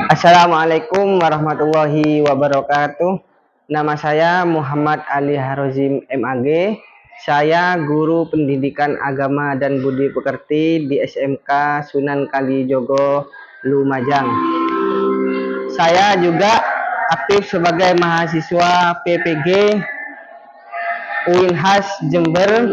Assalamualaikum warahmatullahi wabarakatuh. Nama saya Muhammad Ali Harozim MAG. Saya guru pendidikan agama dan budi pekerti di SMK Sunan Kalijogo, Lumajang. Saya juga aktif sebagai mahasiswa PPG UINHAS Jember.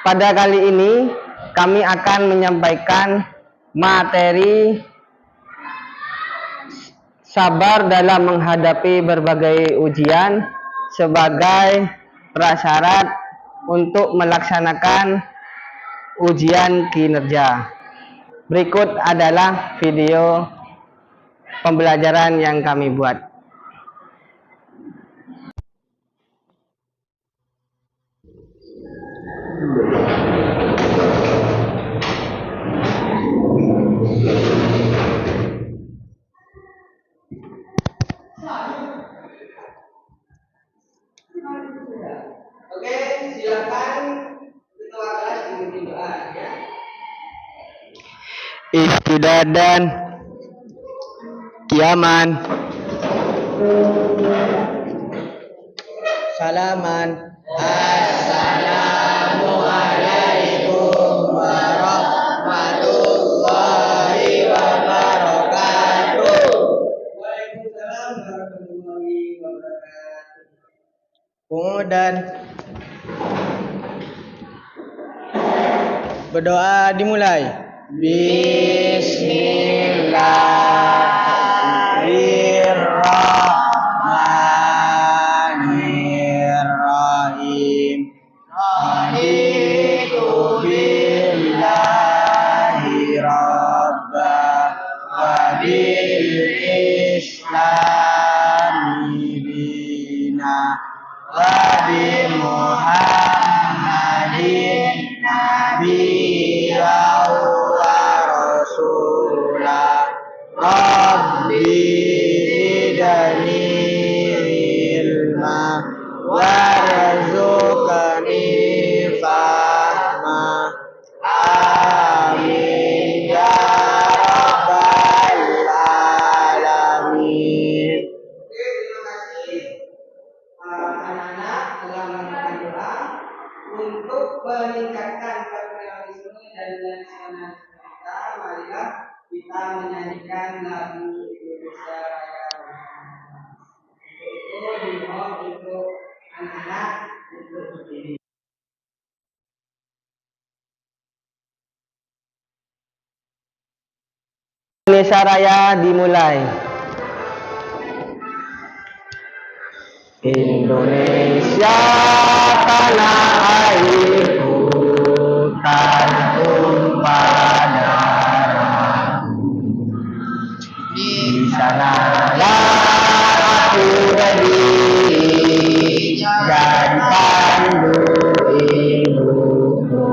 Pada kali ini kami akan menyampaikan materi sabar dalam menghadapi berbagai ujian sebagai prasyarat untuk melaksanakan ujian kinerja. Berikut adalah video pembelajaran yang kami buat. Oke, silakan ketua kelas dipimpin doa ya. Istidadan kiaman salaman. Assalamualaikum warahmatullahi wabarakatuh. Waalaikumsalam warahmatullahi wabarakatuh. Kemudian berdoa dimulai. Bismillahirrahmanirrahim. Raditu billahi rabba wa bil islami dina wa bi Muhammadin nabiyya wa rasulah. Rabbi zidni ilma warzuqni fahma. Amin ya rabbal alamin. Terima kasih anak-anak telah melakukan doa untuk meningkatkan patriotisme dan nasionalisme kita. Marilah kita menyanyikan lagu Indonesia Raya. Untuk itu dimohon untuk anak-anak untuk berdiri. Indonesia Raya dimulai. Indonesia tanah airku, tanah tumpah darahku. Di sanalah aku berdiri dan pandu ibuku.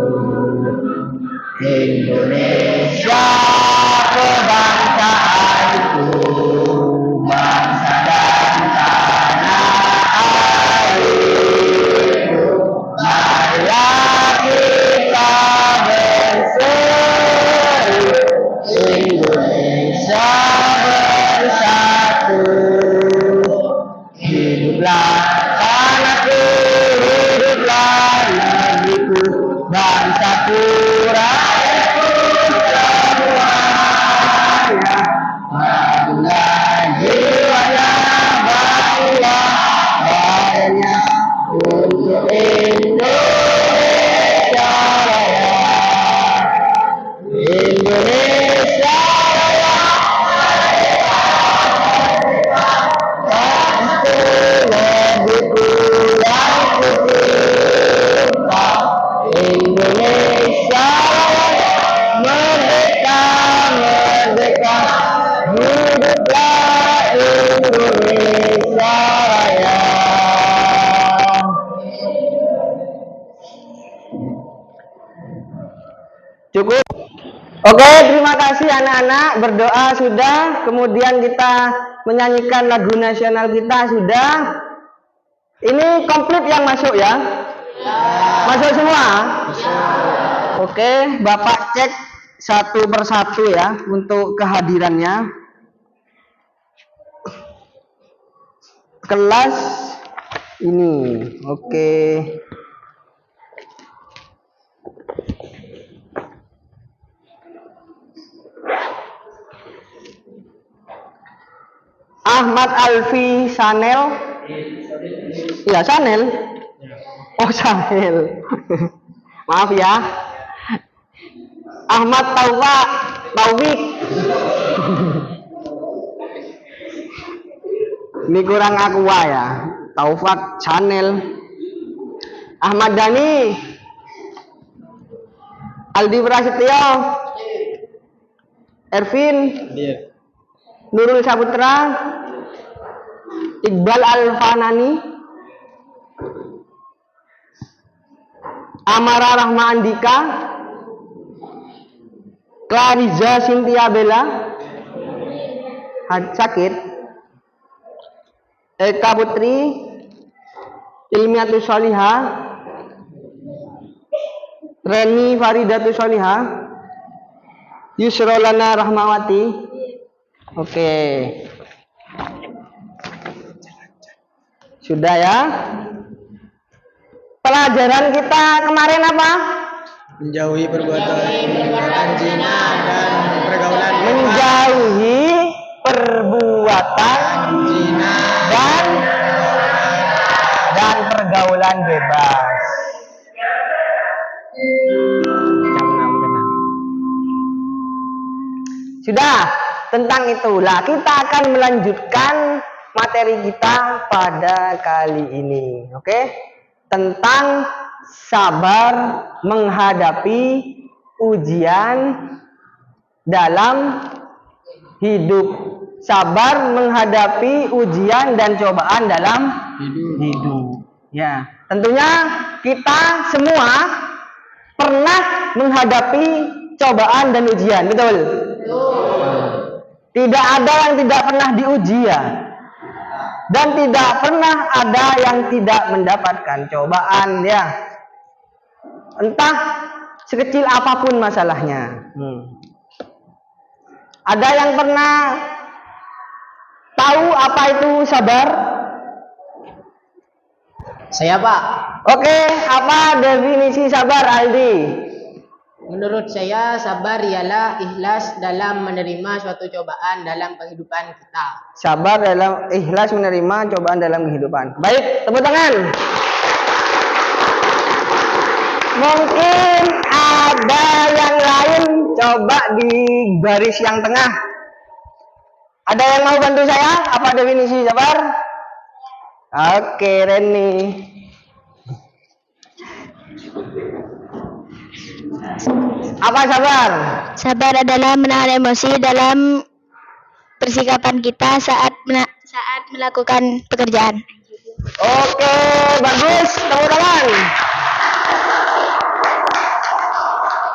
Indonesia kebangsaanku, bangsa dan tanah airku. Marilah kita berseri, Indonesia bersatu. Hiduplah tanahku, hiduplah negeriku, bangsaku, rakyatku semuanya. Bangga jiwanya, bangga badannya untuk Indonesia Raya. Indonesia Raya, bangsa negeriku yang kucinta. Indonesia Raya, merdeka, merdeka, hiduplah Indonesia Raya. Cukup. Oke, terima kasih anak-anak. Berdoa sudah, kemudian kita menyanyikan lagu nasional kita sudah. Ini komplit yang masuk ya? Masuk semua? Oke, Bapak cek satu persatu ya untuk kehadirannya. Kelas ini, oke. Ahmad Alfi Sanel. Ya, Sanel. Oh, Sanel. Maaf ya. Ahmad Taufik. Ini kurang aqua ya. Taufik Sanel. Ahmad Dhani. Aldi Prasetyo. Ervin. Nurul Saputra. Iqbal Alfanani. Amara Rahma Andika. Clariza Cynthia Bella. Sakit. Eka Putri. Ilmiatus Solihah. Reni Faridatus Solihah. Yusrolana Rahmawati. Oke. Sudah ya. Pelajaran kita kemarin apa? Menjauhi perbuatan zina dan pergaulan bebas. Menjauhi perbuatan Zina dan pergaulan bebas. Jam 6 benar. Sudah, tentang itulah kita akan melanjutkan materi kita pada kali ini. Oke? Tentang sabar menghadapi ujian dalam hidup. Sabar menghadapi ujian dan cobaan dalam hidup. Ya, tentunya kita semua pernah menghadapi cobaan dan ujian, betul? Tidak ada yang tidak pernah diuji ya. Dan tidak pernah ada yang tidak mendapatkan cobaan ya. Entah sekecil apapun masalahnya. Ada yang pernah tahu apa itu sabar? Saya, Pak. Oke, apa definisi sabar, Aldi? Menurut saya, sabar ialah ikhlas dalam menerima suatu cobaan dalam kehidupan kita. Sabar dalam ikhlas menerima cobaan dalam kehidupan. Baik, tepuk tangan. Mungkin ada yang lain, coba di baris yang tengah. Ada yang mau bantu saya? Apa definisi sabar? Oke, Reni. Apa sabar? Sabar adalah menahan emosi dalam persikapan kita saat melakukan pekerjaan. Oke, bagus. Tepuk tangan.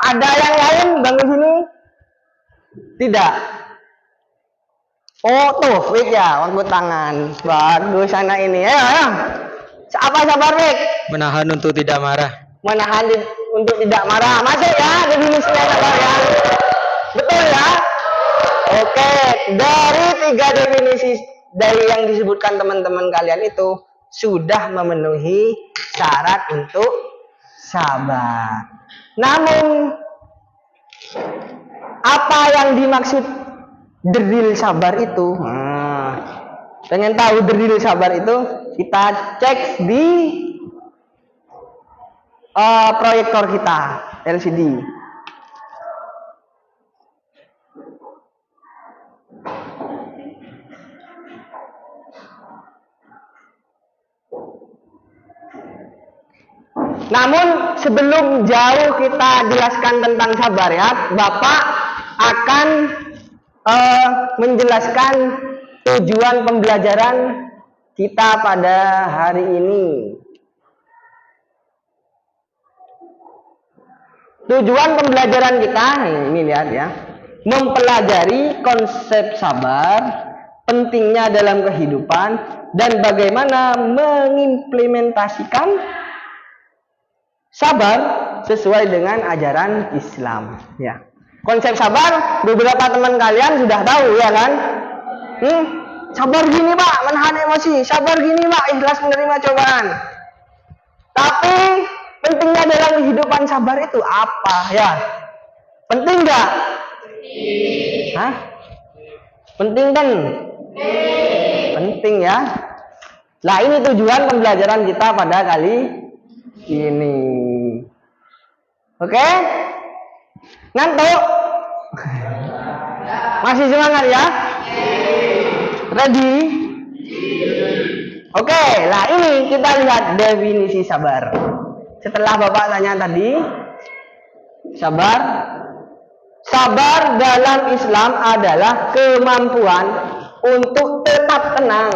Ada yang lain bantu sini? Tidak. Oh, tuh, Wik ya, waktu tangan. Bagus anak ini. Ayo. Apa sabar, Wik? Menahan untuk tidak marah. Menahan untuk tidak marah. Masuk ya definisinya sabar ya. Betul ya? Oke, dari 3 definisi dari yang disebutkan teman-teman kalian itu sudah memenuhi syarat untuk sabar. Namun apa yang dimaksud deril sabar itu? Pengen tahu deril sabar itu? Kita cek di proyektor kita LCD. Namun sebelum jauh kita jelaskan tentang sabar ya, Bapak akan menjelaskan tujuan pembelajaran kita pada hari ini. Tujuan pembelajaran kita, ini lihat ya, mempelajari konsep sabar, pentingnya dalam kehidupan, dan bagaimana mengimplementasikan sabar sesuai dengan ajaran Islam. Ya, Konsep sabar beberapa teman kalian sudah tahu ya kan? Sabar gini Pak, menahan emosi. Sabar gini Pak, ikhlas menerima cobaan. Tapi pentingnya dalam kehidupan sabar itu apa ya? Penting nggak? Hah? Penting kan? Penting ya. Nah ini tujuan pembelajaran kita pada kali ini. Oke? Ngantuk? Masih semangat ya? Ready? Oke, nah ini kita lihat definisi sabar. Setelah Bapak tanya tadi, sabar dalam Islam adalah kemampuan untuk tetap tenang,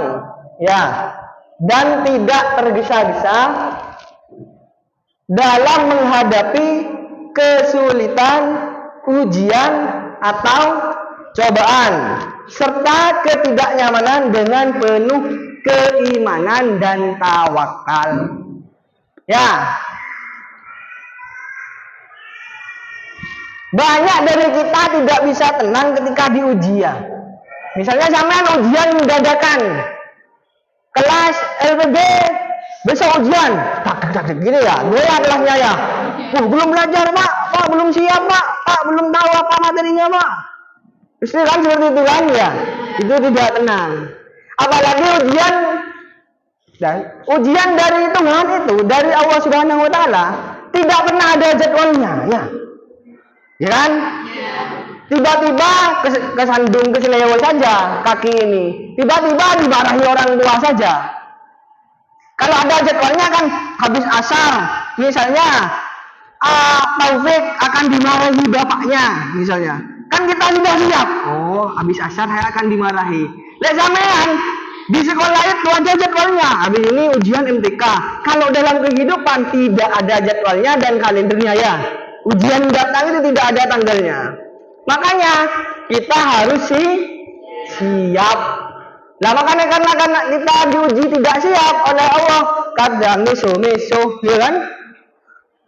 ya, dan tidak tergesa-gesa dalam menghadapi kesulitan, ujian, atau cobaan, serta ketidaknyamanan dengan penuh keimanan dan tawakal. Ya, banyak dari kita tidak bisa tenang ketika diujian. Misalnya sampean ujian dadakan, kelas LPG besok ujian, tak gini ya, goyah kelasnya ya. Belum belajar Pak, belum siap Pak, belum tahu apa materinya Pak. Istri kan seperti itu kan ya, itu tidak tenang. Apalagi ujian dari Tuhan itu, dari Allah Subhanahu Wa Taala, tidak pernah ada jadwalnya, ya. Ya kan? Tiba-tiba kesandung keseleo saja kaki ini, tiba-tiba dimarahi orang tua saja. Kalau ada jadwalnya kan habis asar, misalnya Taufik akan dimarahi bapaknya, misalnya. Kan kita sudah siap. Oh, habis asar saya akan dimarahi. Lihat sampean di sekolah itu ada jadwalnya. Habis ini ujian MTK. Kalau dalam kehidupan tidak ada jadwalnya dan kalendernya ya. Ujian datang itu tidak ada tanggalnya. Makanya kita harus siap. Lah makanya karena kita diuji tidak siap oleh Allah, kadang meso, ya kan?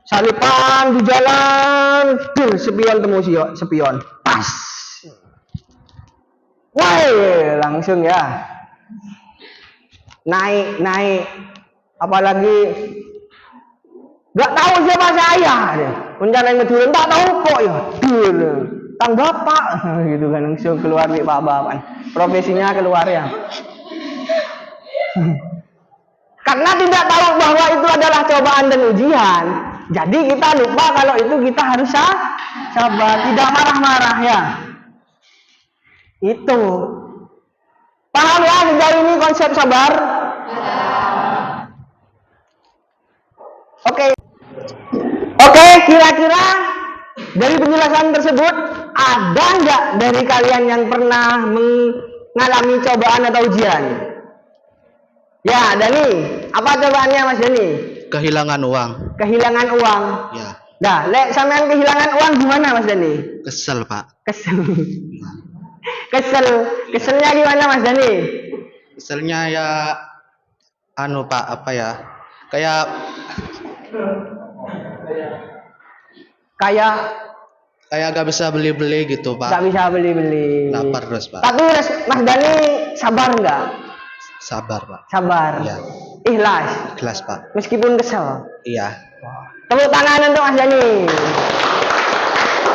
Salipan di jalan, sepion temu sepion, pas. Woi, langsung ya. Naik. Apalagi nggak tahu siapa saya deh. Rencana yang turun tak tahu kok ya. Tang bapak gitu kan langsung keluar di bapak. Profesinya keluar ya. Karena tidak tahu bahwa itu adalah cobaan dan ujian. Jadi kita lupa kalau itu kita harus sabar, tidak marah-marah ya. Itu. Paham ya sejauh ini konsep sabar? Oke, kira-kira dari penjelasan tersebut ada nggak dari kalian yang pernah mengalami cobaan atau ujian? Ya, Dani, apa cobaannya Mas Dani? Kehilangan uang. Kehilangan uang. Ya. Dah, sampean kehilangan uang gimana Mas Dani? Kesel Pak. Keselnya gimana Mas Dani? Keselnya ya, Pak, apa ya? Kayak gak bisa beli-beli gitu Pak. Gak bisa beli-beli. Lapar terus Pak. Tapi Mas Dani sabar nggak? Sabar Pak. Sabar. Iya. Ikhlas Pak. Meskipun kesel. Iya. Tepuk tangan untuk Mas Dani.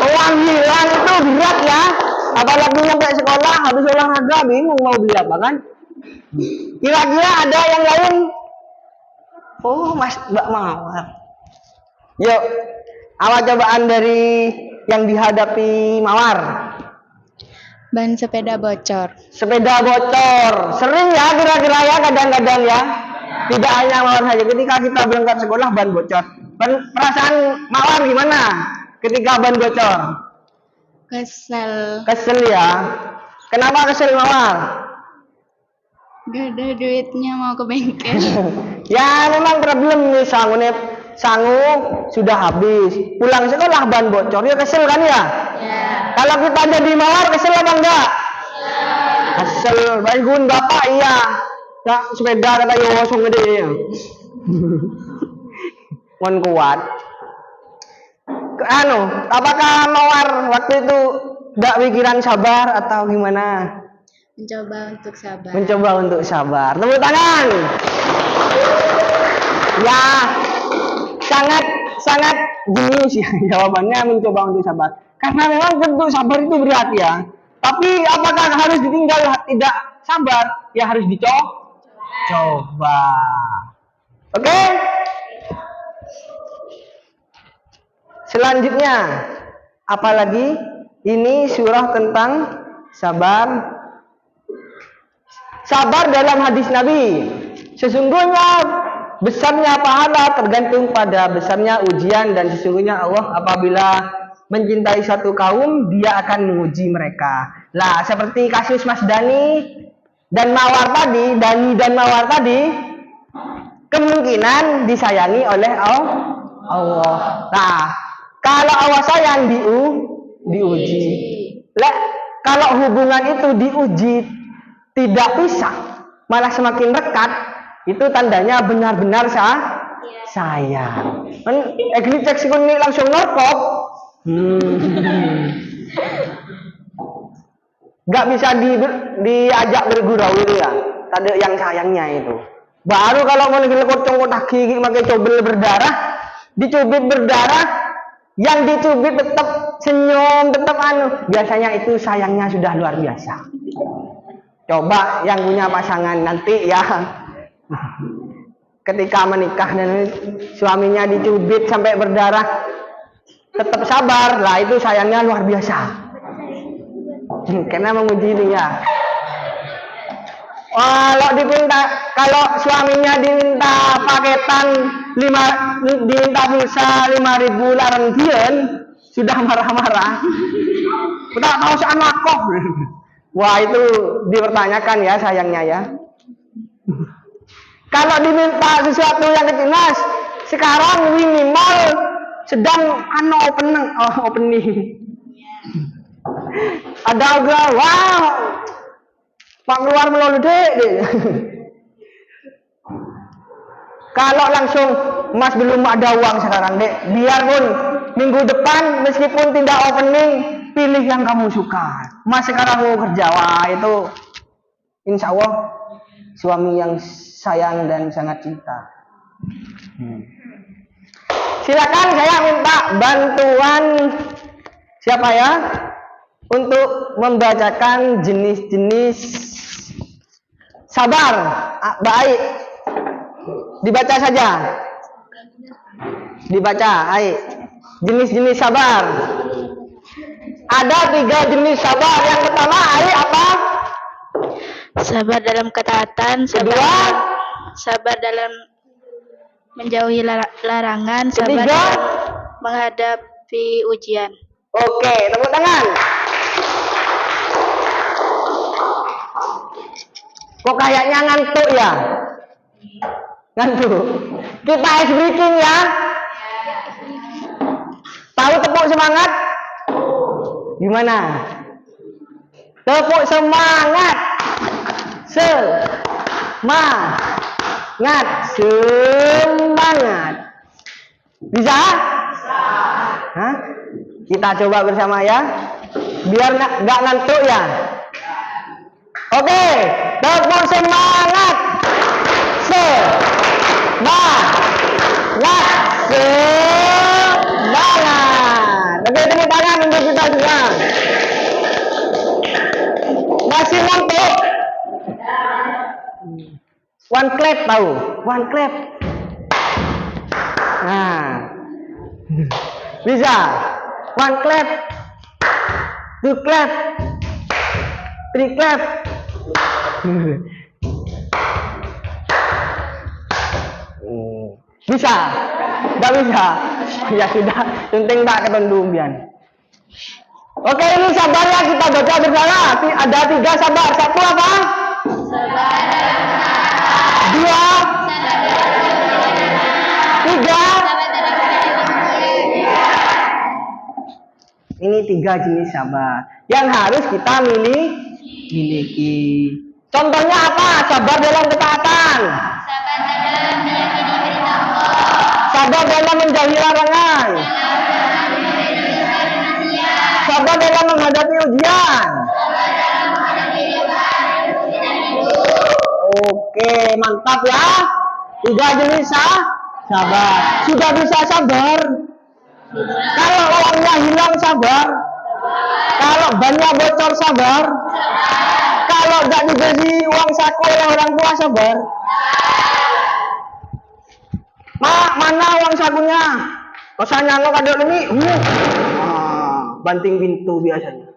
Uang hilang itu berat ya. Apalagi sampai sekolah habis olahraga bingung mau beli apa kan? Kira-kira ada yang lain? Oh, Mbak Mawar. Yuk, apa cobaan dari yang dihadapi Mawar? Ban sepeda bocor. Sepeda bocor. Sering ya kira-kira ya kadang-kadang ya. Tidak hanya Mawar saja. Ketika kita berangkat sekolah ban bocor. Perasaan Mawar gimana ketika ban bocor? Kesel ya. Kenapa kesel Mawar? Gak ada duitnya mau ke bengkel. Ya memang problem nih sangu sudah habis. Pulang sekolah ban bocor ya kesel kan ya? Kalau kita jadi Mawar kesel apa enggak? Kesel. Bangun bapak iya. Nggak sepeda kata yo kosong gede ya. Mon kuat. Apakah Mawar waktu itu gak pikiran sabar atau gimana? Mencoba untuk sabar. Mencoba untuk sabar. Tepuk tangan. Ya, sangat jenius ya jawabannya, mencoba untuk sabar. Karena memang bentuk sabar itu berat ya. Tapi apakah harus ditinggal tidak sabar? Ya harus dicoba. Oke? Selanjutnya, apalagi ini surah tentang sabar. Sabar dalam hadis Nabi. Sesungguhnya besarnya pahala tergantung pada besarnya ujian, dan sesungguhnya Allah apabila mencintai satu kaum, dia akan menguji mereka. Lah, seperti kasus Mas Dani dan Mawar tadi, kemungkinan disayangi oleh Allah. Nah, kalau Allah sayang diuji. Lah, kalau hubungan itu diuji tidak pisah, malah semakin dekat, itu tandanya benar-benar sayang. Egli cek sikuni langsung norkop. Gak bisa diajak bergurau itu ya. Tadi yang sayangnya itu. Baru kalau mau lekot kotak gigi pakai cobel berdarah, dicubit berdarah, yang dicubit tetap senyum, tetap biasanya itu sayangnya sudah luar biasa. Coba yang punya pasangan nanti ya, ketika menikah dan suaminya dicubit sampai berdarah, tetap sabar lah, itu sayangnya luar biasa. Karena menguji dia. Kalau suaminya diminta paketan diminta pulsa 5.000 larang dian, sudah marah-marah. Kita tahu anak kok. Wah, itu dipertanyakan ya sayangnya ya. Kalau diminta sesuatu yang kecil, Mas, sekarang minimal sedang opening. Ada juga, wow, Pak keluar melulu deh. Kalau langsung, Mas belum ada uang sekarang dek, biarpun minggu depan meskipun tidak opening, pilih yang kamu suka. Mas sekarang mau kerja, wah itu insya Allah suami yang sayang dan sangat cinta. Silakan, saya minta bantuan siapa ya untuk membacakan jenis-jenis sabar. Baik, dibaca saja. Dibaca, ayo. Jenis-jenis sabar. Ada 3 jenis sabar. Yang pertama, ayo apa? Sabar dalam ketaatan. Kedua, Sabar dalam menjauhi larangan. Sabar ketiga, dalam menghadapi ujian. Oke, tepuk tangan. Kok kayaknya ngantuk ya? Ngantuk. Kita ice breaking ya. Tahu tepuk semangat? Gimana? Tepuk semangat. Semangat. Bisa? Hah? Kita coba bersama ya. Biar nggak ngantuk ya. Oke, tepuk semangat. Semangat. Oke, tepuk tangan untuk kita semua. Masih ngantuk? One clap tahu? One clap. Nah, bisa. One clap, 2 clap, 3 clap. Bisa? Gak bisa? Ya sudah, penting tak ketendungan. Oke, ini sabarnya kita baca bersama. Ada 3 sabar. 1 apa? Sabar. 2. 3. Ini 3 jenis sabar yang harus kita miliki. Contohnya apa? Sabar dalam ketaatan. Sabar dalam meyakini berita Allah. Sabar dalam menjauhi larangan. menghadapi ujian. Oke, mantap ya. 3 jenis sabar. Sudah bisa sabar? Kalau uangnya hilang sabar? Kalau bannya bocor sabar? Kalau tidak dikasih uang saku oleh orang tua sabar? Mana uang sakunya? Rasanya lo kadang ini, banting pintu biasanya.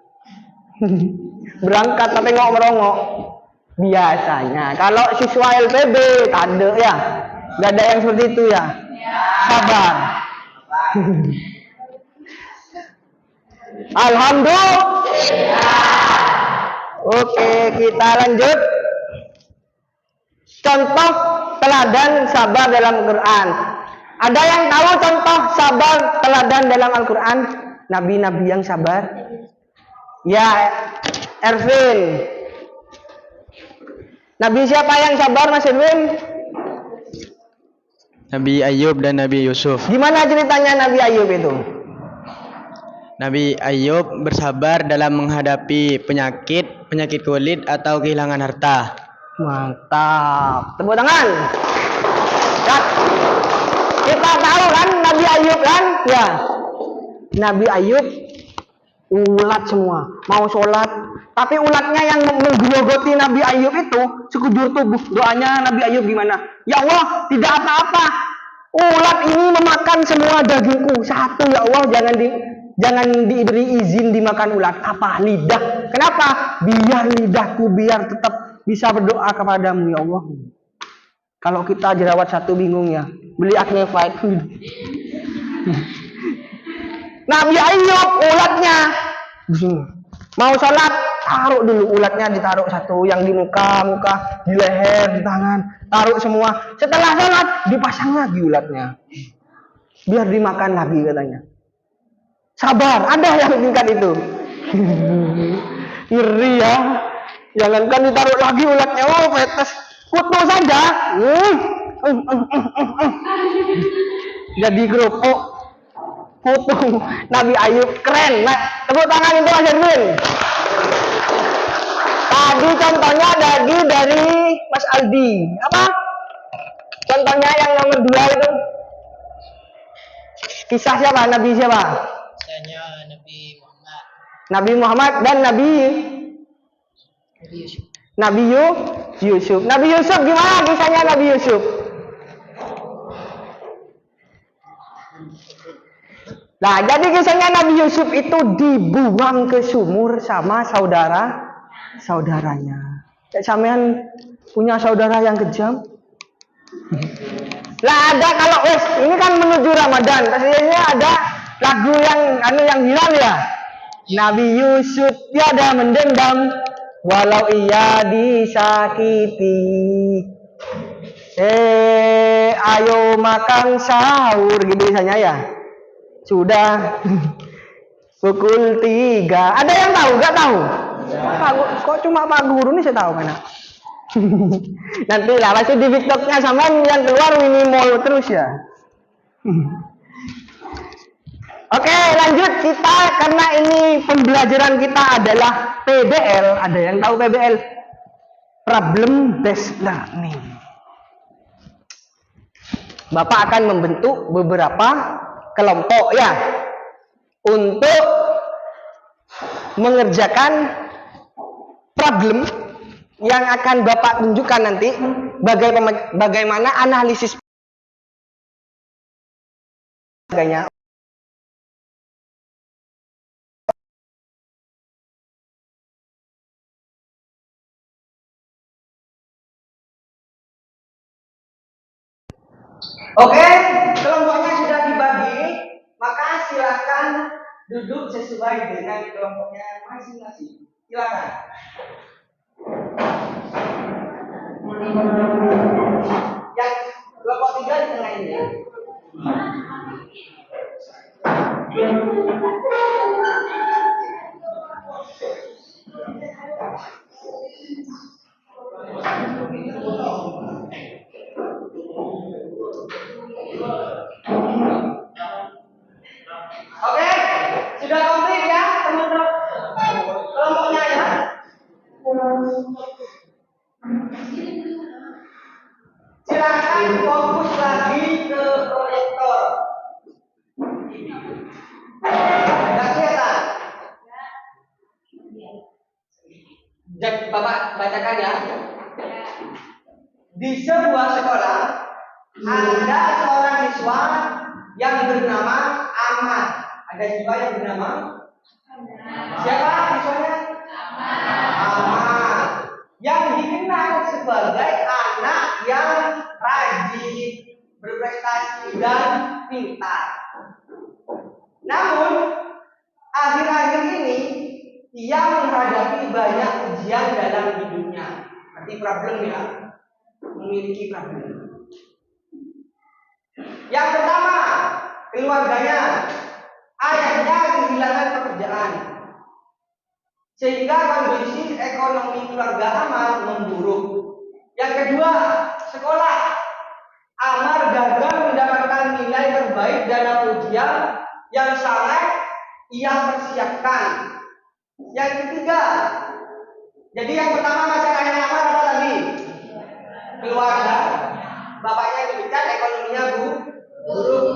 Berangkat tapi nggak merongok. Biasanya. Kalau siswa LPB, ada ya. Gak ada yang seperti itu ya. Sabar. Alhamdulillah. Oke, kita lanjut. Contoh teladan sabar dalam Al-Quran. Ada yang tahu contoh sabar teladan dalam Al-Quran? Nabi-nabi yang sabar? Ya, Ervin. Nabi siapa yang sabar, Mas Ervin? Nabi Ayub dan Nabi Yusuf. Gimana ceritanya Nabi Ayub itu? Nabi Ayub bersabar dalam menghadapi penyakit kulit atau kehilangan harta. Mantap. Tepuk tangan. Kat. Kita tahu kan Nabi Ayub kan? Ya. Nabi Ayub ulat semua. Mau sholat. Tapi ulatnya yang menggerogoti Nabi Ayub itu sekujur tubuh. Doanya Nabi Ayub gimana? Ya Allah, tidak apa-apa. Ulat ini memakan semua dagingku. Satu ya Allah, jangan diberi izin dimakan ulat. Apa? Lidah. Kenapa? Biar lidahku biar tetap bisa berdoa kepadamu ya Allah. Kalau kita jerawat satu bingung ya. Beli acne fight. Nabi Ayub ulatnya mau sholat, taruh dulu ulatnya, ditaruh satu, yang di muka, di leher, di tangan, taruh semua. Setelah sholat dipasang lagi ulatnya, biar dimakan lagi katanya. Sabar, ada yang tingkat itu. Ngeri ya. Jangankan ditaruh lagi ulatnya, oh fetes, kutu saja. Jadi kerupuk. Kutu Nabi Ayub keren. Nah, tepuk tangan itu Mas Erwin. Tadi contohnya dari Mas Aldi. Apa? Contohnya yang nomor 2 itu. Kisah siapa? Nabi siapa? Kisahnya Nabi Muhammad. Nabi Muhammad dan Nabi Yusuf. Nabi Yusuf. Nabi Yusuf gimana kisahnya Nabi Yusuf? Nah, jadi kisahnya Nabi Yusuf itu dibuang ke sumur sama saudaranya. Kayak sampean punya saudara yang kejam? Lah ada kalau ini kan menuju Ramadan, pastinya ada lagu yang viral ya. Nabi Yusuf tiada mendendam walau ia disakiti. Ayo makan sahur gitu misalnya ya. Sudah pukul 3. Ada yang tahu? Gak tahu? Kok cuma Pak Guru nih saya tahu kan? Nanti lah pasti di TikToknya sama yang keluar minimal terus ya. Oke, lanjut kita karena ini pembelajaran kita adalah PBL. Ada yang tahu PBL? Problem based learning. Bapak akan membentuk beberapa kelompok ya untuk mengerjakan problem yang akan Bapak tunjukkan nanti bagaimana analisis sebagainya. Oke, kelompoknya sudah dibagi, maka silakan duduk sesuai dengan kelompoknya masing-masing. Silakan. Yang kelompok 3 di tengah ini ya. Oke, sudah komplit ya teman-teman. Bapak bacakan ya. Di sebuah sekolah ada seorang siswa yang bernama Ahmad. Ada siswa yang bernama siapa siswanya? Ahmad. Yang dikenal sebagai anak yang rajin, berprestasi dan pintar. Namun akhir-akhir ini ia menghadapi banyak ujian dalam hidupnya. Berarti problem ya, memiliki problem. Yang pertama, keluarganya. Ayahnya kehilangan pekerjaan, sehingga kondisi ekonomi keluarga Amar memburuk. Yang kedua, sekolah. Amar gagal mendapatkan nilai terbaik dalam ujian yang sangat ia persiapkan. Yang ketiga, jadi yang pertama masalahnya Amar apa tadi? Keluarga. Bapaknya dipecat, ekonominya buruk.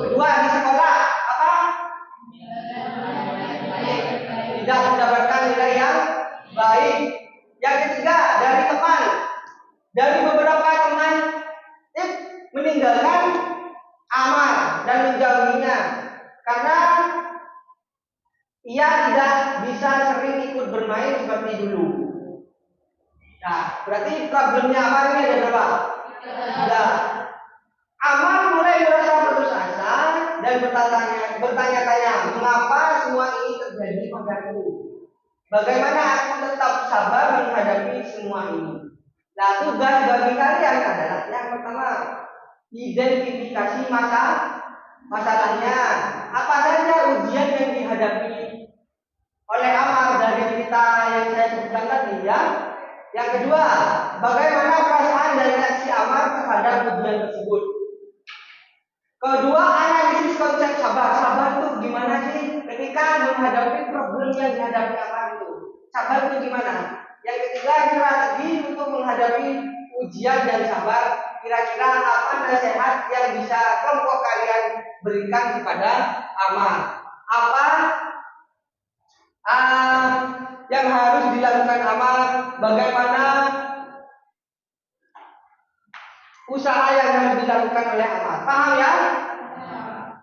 Kedua, di sekolah apa? Tidak mendapatkan nilai yang baik. Yang ketiga, dari teman. Dari beberapa teman meninggalkan Amar dan menjauhinya karena ia tidak bisa sering ikut bermain seperti dulu. Nah, berarti problemnya Amar ini ada berapa? Tiga. Amar mulai merasa putus asa dan bertanya-tanya, mengapa semua ini terjadi padaku? Bagaimana aku tetap sabar menghadapi semua ini? Nah, tugas bagi kalian adalah yang pertama, identifikasi masalahnya. Apa saja ujian yang dihadapi oleh Amar dari cerita yang saya sebutkan tadi ya. Yang kedua, bagaimana perasaan dan reaksi Amar terhadap ujian tersebut. Kedua, analisis konsep sabar. Sabar itu gimana sih ketika menghadapi problem yang dihadapi Amar itu? Sabar itu gimana? Yang ketiga, strategi untuk menghadapi ujian dan sabar. Kira-kira apa nasihat yang bisa kelompok kalian berikan kepada Amar? Apa yang harus dilakukan Amar? Bagaimana usaha yang harus dilakukan oleh Amar? Paham ya?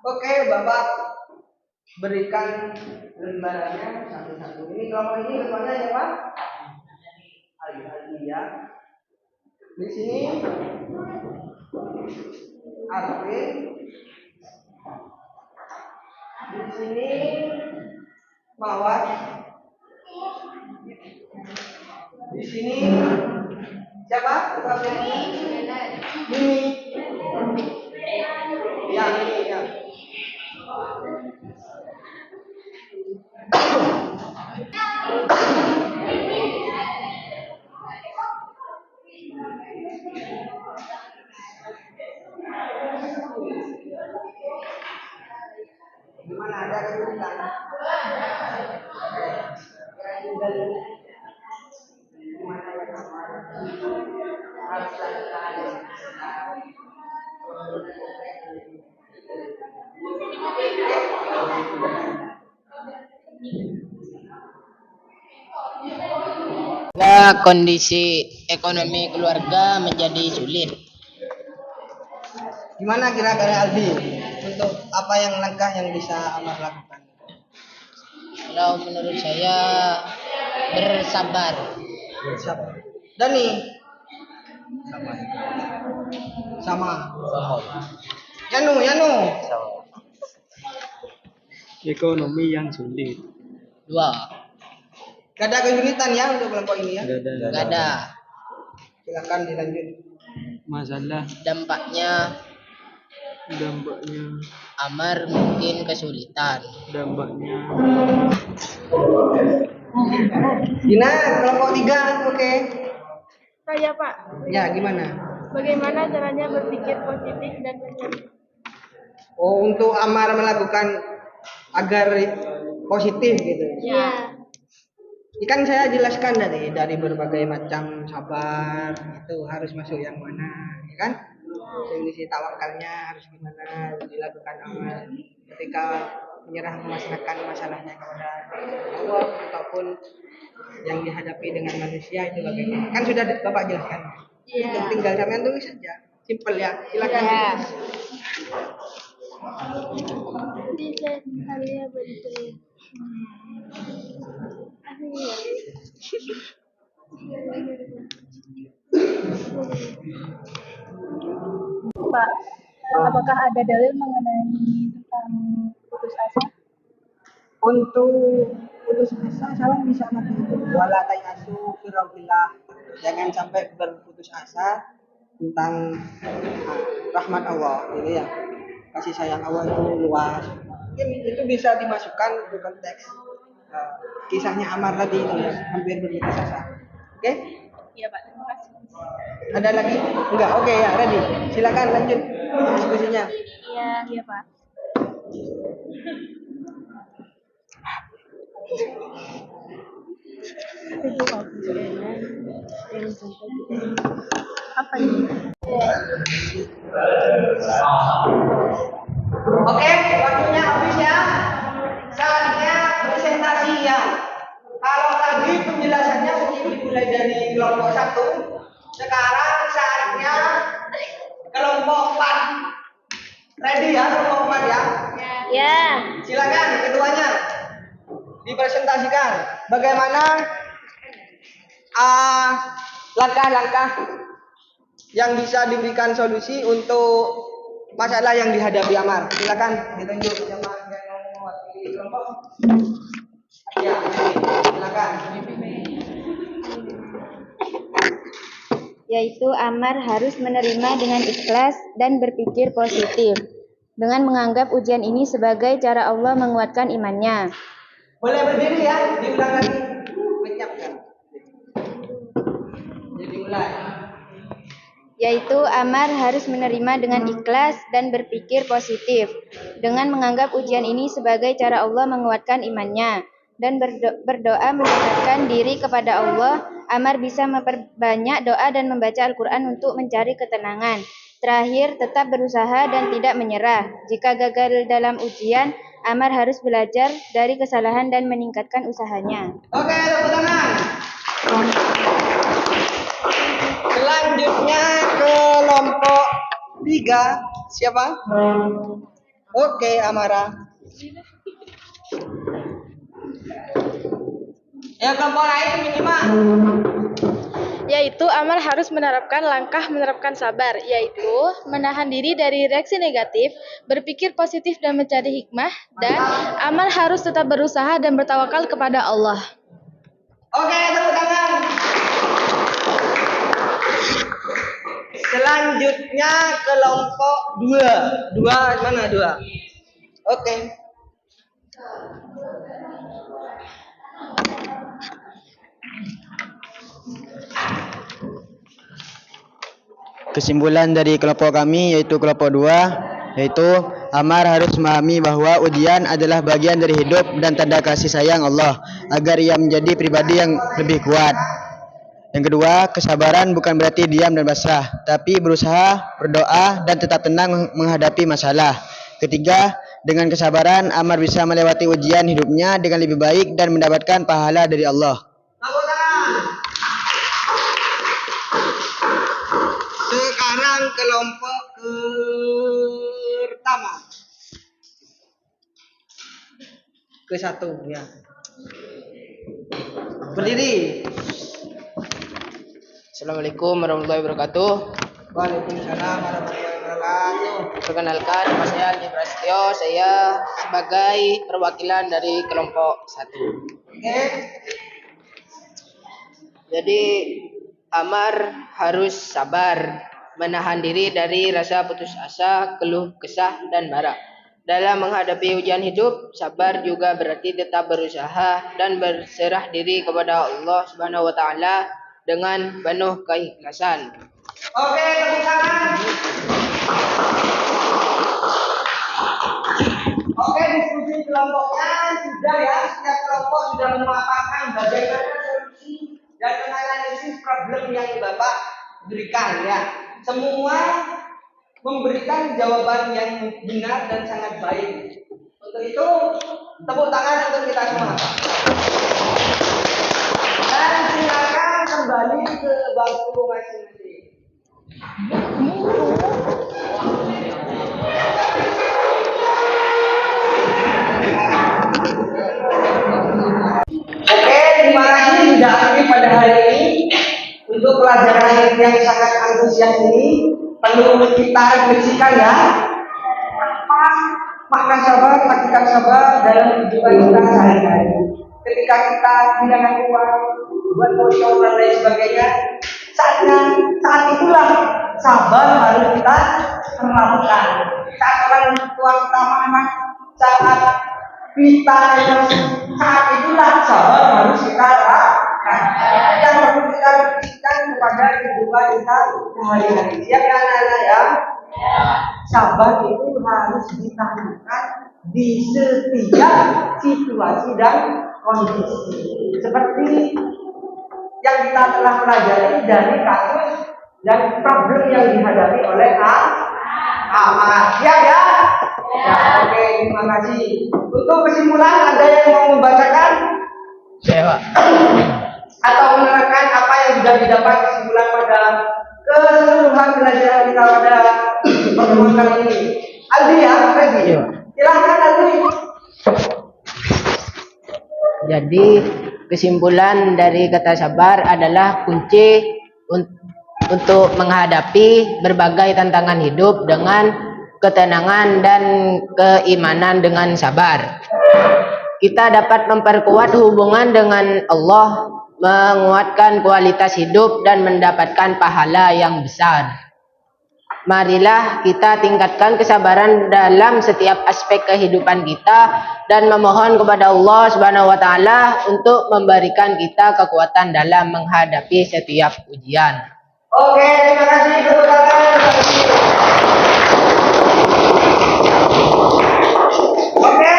Oke, Bapak berikan lembarannya satu-satu. Ini kelompok ini kelompoknya siapa? Ali ya. Di sini Arfi. Di sini Mawar. Di sini siapa? Mimi. Ya, Mimi ya. Gimana, ada kesulitan? Gimana ya Amar? Harus Kondisi ekonomi keluarga menjadi sulit. Gimana kira-kira Aldi untuk apa yang langkah yang bisa Amar lakukan? Kalau menurut saya bersabar. Bersabar. Dani sama. Yanu. Ekonomi yang sulit. Dua. Gak ada kesulitan ya untuk kelompok ini ya? Gak ada. Silakan dilanjut. Masalah Dampaknya Amar mungkin kesulitan. Dina, kelompok 3, oke. Saya Pak, Ya, gimana? bagaimana caranya berpikir positif dan menjadi Oh, untuk Amar melakukan agar positif gitu. ya. Kan saya jelaskan dari berbagai macam sabar itu harus masuk yang mana, ya kan? Kondisi tawakalnya harus gimana dilakukan Amar ketika menyerah memasrahkan masalahnya kepada Allah ataupun yang dihadapi dengan manusia itu bagaimana? Kan sudah Bapak jelaskan. Iya. Tinggal sampean tulis saja. Simpel ya. Silakan. Iya. Bisa kalian bantu. Pak, apakah ada dalil mengenai tentang putus asa? Untuk putus asa salah bisa mati. Wala tayasu firauillah. Jangan sampai berputus asa tentang rahmat Allah, gitu ya. Kasih sayang Allah itu luas. Mungkin itu bisa dimasukkan ke konteks kisahnya Ammar tadi itu ya, hampir berputus asa. Oke? Iya Pak, terima kasih. Ada lagi? Enggak, oke ya, ready. Silakan lanjut diskusinya. Iya Pak. Apa ini? Oke, waktunya habis ya. Saatnya presentasi ya. Kalau tadi penjelasannya mungkin dimulai dari kelompok 1, sekarang saatnya kelompok 4. Ready ya kelompok 4 ya? Ya. Silakan keduanya dipresentasikan bagaimana langkah-langkah yang bisa diberikan solusi untuk masalah yang dihadapi Ammar. Silakan ditunjuk sama yang mau mewakili kelompok. Ya, silakan. Yaitu Ammar harus menerima dengan ikhlas dan berpikir positif dengan menganggap ujian ini sebagai cara Allah menguatkan imannya. Boleh berdiri ya, diulang lagi. Menyiapkan. Jadi mulai. Yaitu Ammar harus menerima dengan ikhlas dan berpikir positif dengan menganggap ujian ini sebagai cara Allah menguatkan imannya dan berdoa mendekatkan diri kepada Allah. Ammar bisa memperbanyak doa dan membaca Al-Quran untuk mencari ketenangan. Terakhir, tetap berusaha dan tidak menyerah. Jika gagal dalam ujian, Ammar harus belajar dari kesalahan dan meningkatkan usahanya. Oke, tepuk tangan. Selanjutnya kelompok 3. Siapa? Oke, Amara. Ya, kelompok lain minimal. Yaitu Ammar harus menerapkan sabar, yaitu menahan diri dari reaksi negatif, berpikir positif dan mencari hikmah, dan Ammar harus tetap berusaha dan bertawakal kepada Allah. Oke, tepuk tangan. Selanjutnya kelompok 2. Mana 2? Oke. Kesimpulan dari kelompok kami yaitu kelompok 2, yaitu Ammar harus memahami bahwa ujian adalah bagian dari hidup dan tanda kasih sayang Allah agar ia menjadi pribadi yang lebih kuat. Yang kedua, kesabaran bukan berarti diam dan pasrah, tapi berusaha, berdoa, dan tetap tenang menghadapi masalah. Ketiga, dengan kesabaran Ammar bisa melewati ujian hidupnya dengan lebih baik dan mendapatkan pahala dari Allah. Sekarang kelompok pertama. Ke-1 ya. Berdiri. Assalamualaikum warahmatullahi wabarakatuh. Waalaikumsalam warahmatullahi wabarakatuh. Perkenalkan, nama saya Aldi Prasetyo. Saya sebagai perwakilan dari kelompok 1. Oke. Jadi Ammar harus sabar, menahan diri dari rasa putus asa, keluh kesah, dan marah. Dalam menghadapi ujian hidup, sabar juga berarti tetap berusaha dan berserah diri kepada Allah Subhanahu wa taala dengan penuh keikhlasan. Oke, tepuk tangan. Oke, diskusi kelompoknya sudah ya. Setiap kelompok sudah memaparkan bagaimana solusi dan menganalisis problem yang Bapak berikan ya. Semua memberikan jawaban yang benar dan sangat baik Untuk itu, tepuk tangan untuk kita semua. Dan silakan kembali ke bangku masing-masing. Oke, terima kasih sudah aktif pada hari ini untuk pelajaran yang sangat antusias ini. Perlu kita refleksikan ya. Apa makna sabar, hakikat sabar dalam kehidupan kita sehari-hari. Ketika kita kehilangan uang, buat bocor dan lain sebagainya, saat itulah sabar harus kita terapkan. Saat orang tua kita marah, saat itulah sabar harus kita lakukan. Yang perlu kita berikan kepada kehidupan kita sehari-hari. Siap ya anak-anak ya? Sabar itu harus ditanamkan di setiap situasi dan kondisi. Seperti yang kita telah pelajari dari kasus dan problem yang dihadapi oleh Amar. Siap ya? Ya, oke, terima kasih. Untuk kesimpulan, ada yang mau membacakan? Saya, Pak. Atau menerangkan apa yang sudah didapat kesimpulan pada keseluruhan pelajaran kita pada pertemuan kali ini. Aldi ya, Aldi. Silahkan Aldi. Jadi kesimpulan dari kata sabar adalah kunci untuk menghadapi berbagai tantangan hidup dengan ketenangan dan keimanan dengan sabar. Kita dapat memperkuat hubungan dengan Allah, menguatkan kualitas hidup dan mendapatkan pahala yang besar. Marilah kita tingkatkan kesabaran dalam setiap aspek kehidupan kita dan memohon kepada Allah Subhanahu wa taala untuk memberikan kita kekuatan dalam menghadapi setiap ujian. Oke, terima kasih tepuk tangan. Oke,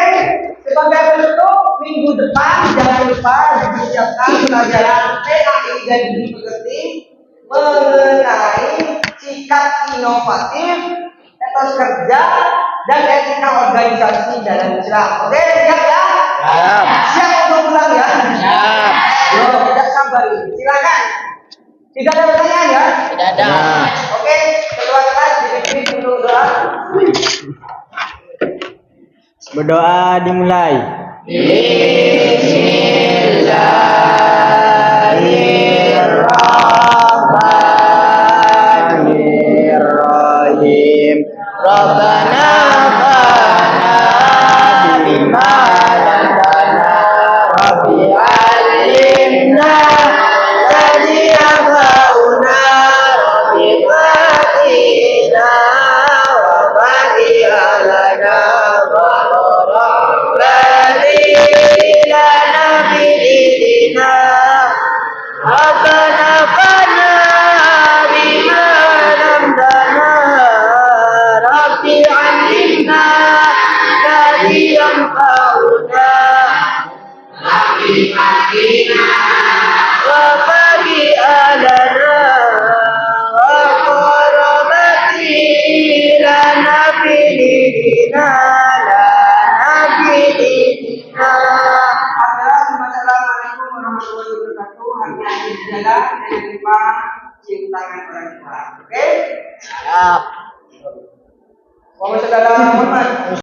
sebagai penutup minggu depan jangan lupa dipersiapkan pelajaran PAI dan Budi Pekerti mengenai sikap inovatif, etos kerja, dan etika organisasi dalam Islam. Oke, siap ya? Siap. Siap untuk pulang ya? Siap. Tidak sabar. Silakan. Tidak ada pertanyaan ya? Tidak ada. Oke, keluar kelas dipimpin untuk doa. Berdoa dimulai. Bismillahirrahmanirrahim. Rabbana fa'na bima ladana Rabbi alimna ladzi yanfa'una Rabbi fatina wa fa'ilana wa lana bidina Rabbana fa'na bima lamdana Rabbi alimna ladzi yanfa'una Rabbi fatina wa fa'ilana wa qarabati lana bidina Assalamualaikum warahmatullahi wabarakatuh. Hati-hati di jalan, jangan lupa cium tangan orang tua. Oke? Siap. Waalaikumsalam.